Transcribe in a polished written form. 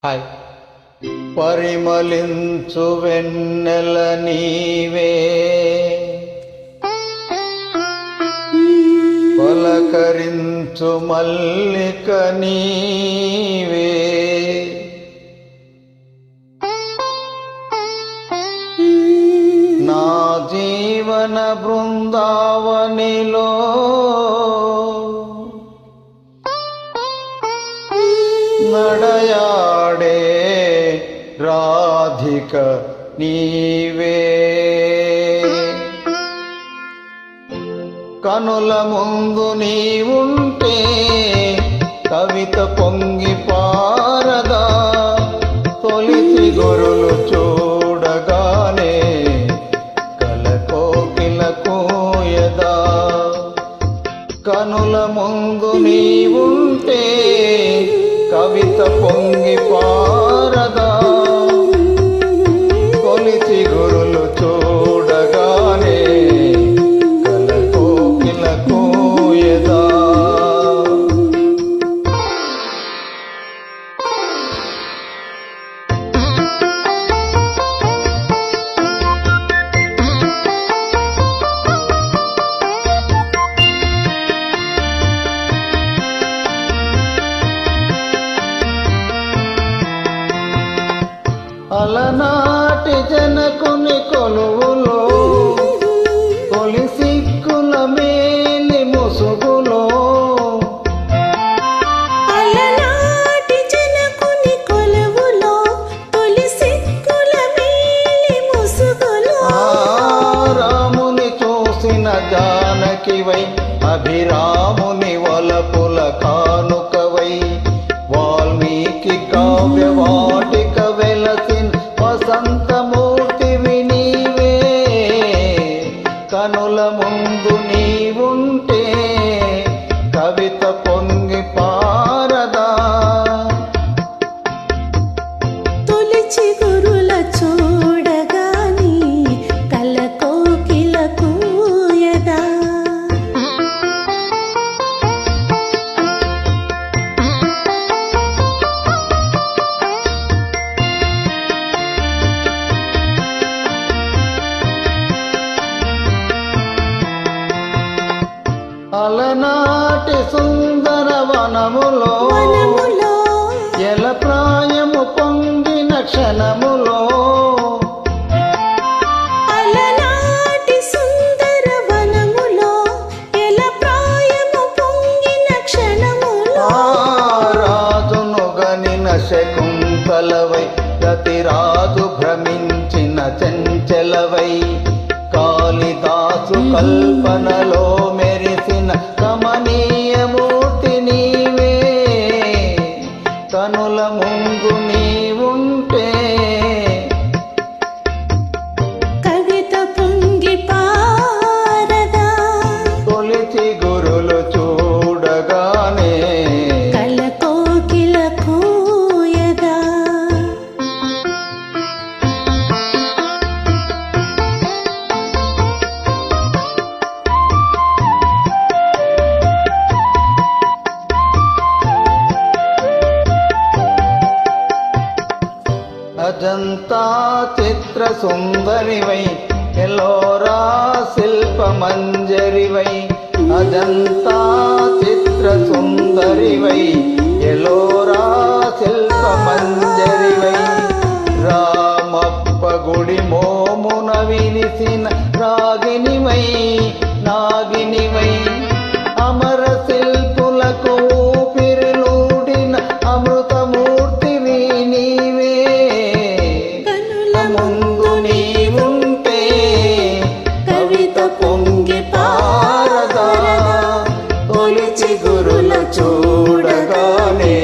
Hi. పరిమళించు వెన్నెల నీవే, పలకరించు మల్లిక నీవే, నా జీవన బృందావనిలో నడయాడే రాధిక నీవే. కనుల ముందు నీవుంటే కవిత పొంగి పారదా, తొలిచి గురులు చూడగానే కలకోకిల కూయదా. కనుల ముందు నీవుంటే కవిత పొంగి పారదా, కొలిచి గురులు చూడగానే కలకోకిల కూయదా. అలనాటి జనకుని కొలువులో, తొలి సిక్కుల మేలి ముసుగులో, అలనాటి జనకుని కొలువులో, తొలి సిక్కుల మేలి ముసుగులో, రాముని చూసిన జానకివై, అభిరాముని వలపుల కానుకవై, వాల్మీకి కావ్యవాటిక వెలసిన వసంతమూర్తివి నీవే. కనుల ముందు నీవుంటే కవిత పొంగి పారదా, తొలిచి గురుల చూడగాని కలకోకిల కూయదా. అలనాటి సుందర వనములో, ఎల ప్రాయము పొంగిన క్షణములో, అలనాటి సుందర వనములో, ఎల ప్రాయము పొంగిన క్షణములో, రాజును గనిన శకుంతలవై, రతిరాజు భ్రమించిన చంచలవై, కాళిదాసు కల్పనలో మెరిసిన కమనీయమూర్తి నీవే. కనుల ముందు నీవుంటే కవిత పొంగి పారదా, తొలిచి గురులు చూడగానే కలకోకిల కూయదా. అజంతా చిత్ర సుందరివై, ఎల్లోరా శిల్ప మంజరివై, అజంతా చిత్ర సుందరివై, ఎల్లోరా శిల్ప మంజరివై, రామప్ప గుడి మోమున వినిసిన రాగినివై, నాగినివై, అమర శిల్పులకు ఊపిరిలూడిన అమృతమూర్తివి నీవే. ముందు నీవుంటే కవిత పొంగి పారదా, తొలిచి గురుల చూడగానే